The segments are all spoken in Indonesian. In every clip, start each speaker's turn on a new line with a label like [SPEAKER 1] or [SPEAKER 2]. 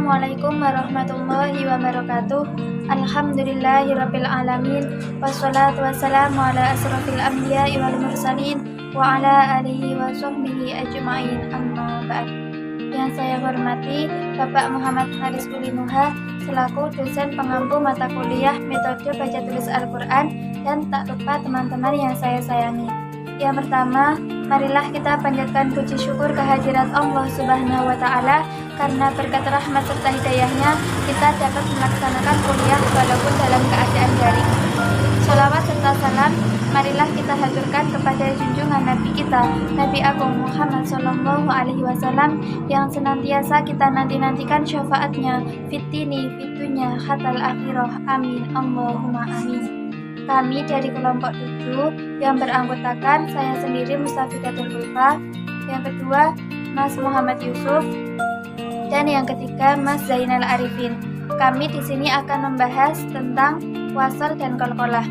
[SPEAKER 1] Assalamualaikum warahmatullahi wabarakatuh. Alhamdulillahirabbil alamin. Wassalatu wassalamu ala asrofil anbiya'i wal mursalin wa ala alihi wa sahbihi ajma'in, amma ba'd. Yang saya hormati Bapak Muhammad Haris Ulinuha selaku dosen pengampu mata kuliah metode baca tulis Al-Quran, dan tak lupa teman-teman yang saya sayangi. Yang pertama, marilah kita panjatkan puji syukur kehadirat Allah Subhanahu wa Ta'ala, karena berkat rahmat serta hidayahnya kita dapat melaksanakan kuliah walaupun dalam keadaan daring. Sholawat serta salam marilah kita haturkan kepada junjungan Nabi kita, Nabi Agung Muhammad Sallallahu Alaihi Wasallam, yang senantiasa kita nanti-nantikan syafaatnya fitini fitunya hatal akhirah. Amin Allahumma amin. Kami dari kelompok 7 yang beranggotakan saya sendiri Mustafiqatul Ulfa, yang kedua Mas Muhammad Yusuf, dan yang ketiga Mas Zainal Arifin. Kami di sini akan membahas tentang wasal dan qalqalah.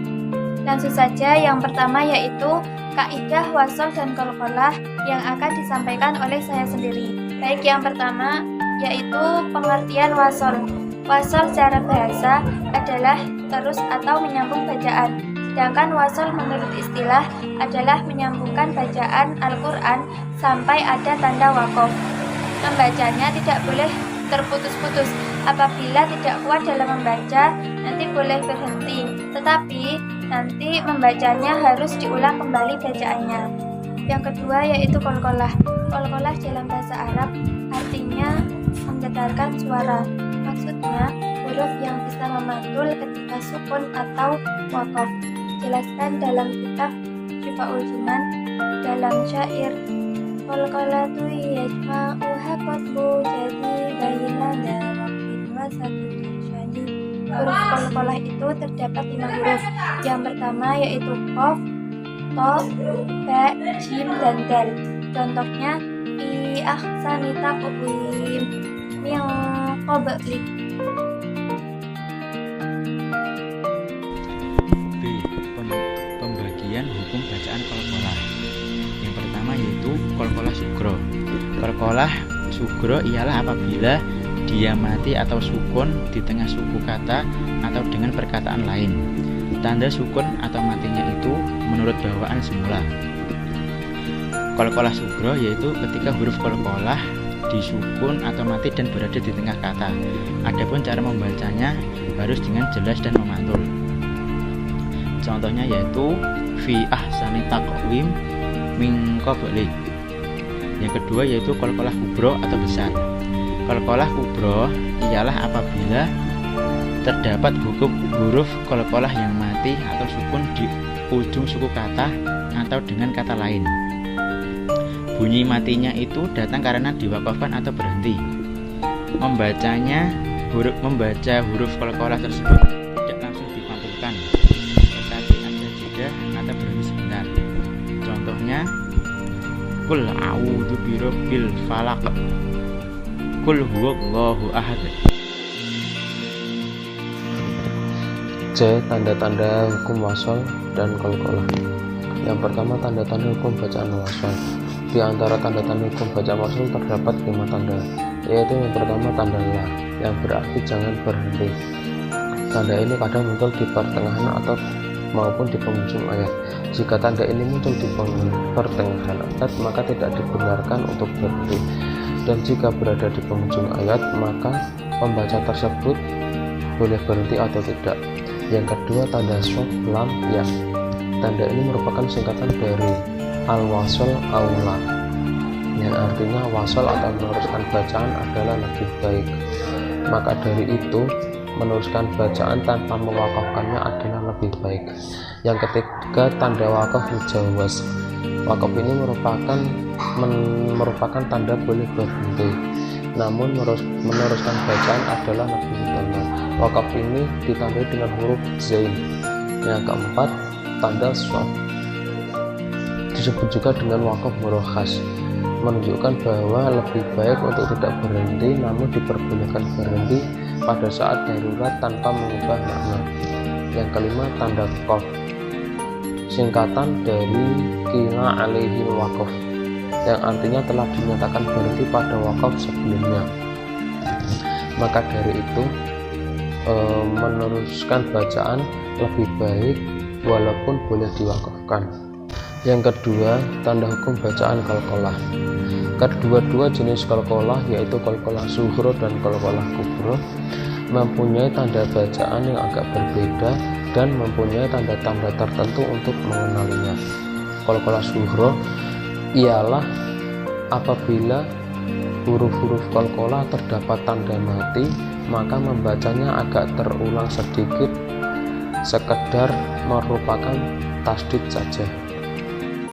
[SPEAKER 1] Langsung saja, yang pertama yaitu kaidah wasal dan qalqalah yang akan disampaikan oleh saya sendiri. Baik, yang pertama yaitu pengertian wasal. Wasal secara bahasa adalah terus atau menyambung bacaan. Sedangkan wasal menurut istilah adalah menyambungkan bacaan Al-Quran sampai ada tanda waqaf. Membacanya tidak boleh terputus-putus. Apabila tidak kuat dalam membaca, nanti boleh berhenti. Tetapi nanti membacanya harus diulang kembali bacaannya. Yang kedua yaitu qalqalah. Qalqalah dalam bahasa Arab artinya menggetarkan suara. Maksudnya huruf yang bisa memantul ketika sukun atau waqaf. Jelaskan dalam kitab Syifa'ul Jinan dalam syair qalqalatu yajma'uha qatbu jadi bayyinana waqtin wa sakinah syadi. Huruf qalqalah itu terdapat 5 huruf. Yang pertama yaitu qaf, to, ba, jim, dan dal. Contohnya fi ahsani taqwim min qablik.
[SPEAKER 2] Pembagian hukum bacaan qalqalah. Yang pertama yaitu qalqalah sugro. Qalqalah sugro ialah apabila dia mati atau sukun di tengah suku kata atau dengan perkataan lain. Tanda sukun atau matinya itu menurut bawaan semula. Qalqalah sugro yaitu ketika huruf qalqalah disukun atau mati dan berada di tengah kata. Adapun cara membacanya harus dengan jelas dan memantul. Contohnya yaitu fi ahsani taqwim min qablik. Yang kedua yaitu qalqalah kubro atau besar. Qalqalah kubro ialah apabila terdapat huruf qalqalah yang mati atau sukun di ujung suku kata atau dengan kata lain. Bunyi matinya itu datang karena diwakafkan atau berhenti. Membaca huruf qalqalah tersebut tidak langsung dipantulkan, tetapi ada jeda atau berhenti sebentar. Contohnya qul a'udzu birabbil falaq, qul huwallahu ahad.
[SPEAKER 3] C. Tanda-tanda hukum wasal dan qalqalah. Yang pertama, tanda-tanda hukum bacaan wasal. Di antara tanda-tanda hukum bacaan wasal terdapat 5 tanda, yaitu yang pertama tanda la, yang berarti jangan berhenti. Tanda ini kadang muncul di pertengahan atau maupun di penghujung ayat. Jika tanda ini muncul di pertengahan ayat, maka tidak dibenarkan untuk berhenti. Dan jika berada di penghujung ayat, maka pembaca tersebut boleh berhenti atau tidak. Yang kedua, tanda shad, lam, ya. Tanda ini merupakan singkatan dari al-wasal aula, yang artinya wasal atau meneruskan bacaan adalah lebih baik. Maka dari itu, meneruskan bacaan tanpa mewakafkannya adalah lebih baik. Yang ketiga, tanda wakaf mujawaz. Wakaf ini merupakan tanda boleh berhenti, namun meneruskan bacaan adalah lebih utama. Wakaf ini ditandai dengan huruf zain. Yang keempat, tanda shad, disebut juga dengan wakaf murakhas, menunjukkan bahwa lebih baik untuk tidak berhenti, namun diperbolehkan berhenti pada saat darurat tanpa mengubah makna. Yang kelima, tanda qaf, singkatan dari qila alaihi waqaf, yang artinya telah dinyatakan berhenti pada wakaf sebelumnya. maka dari itu meneruskan bacaan lebih baik walaupun boleh diwakafkan. Yang kedua, tanda hukum bacaan qalqalah. Kedua-dua jenis qalqalah yaitu qalqalah sughra dan qalqalah kubra mempunyai tanda bacaan yang agak berbeda dan mempunyai tanda-tanda tertentu untuk mengenalinya. Qalqalah sughra ialah apabila huruf-huruf qalqalah terdapat tanda mati, maka membacanya agak terulang sedikit, sekedar merupakan tasdid saja.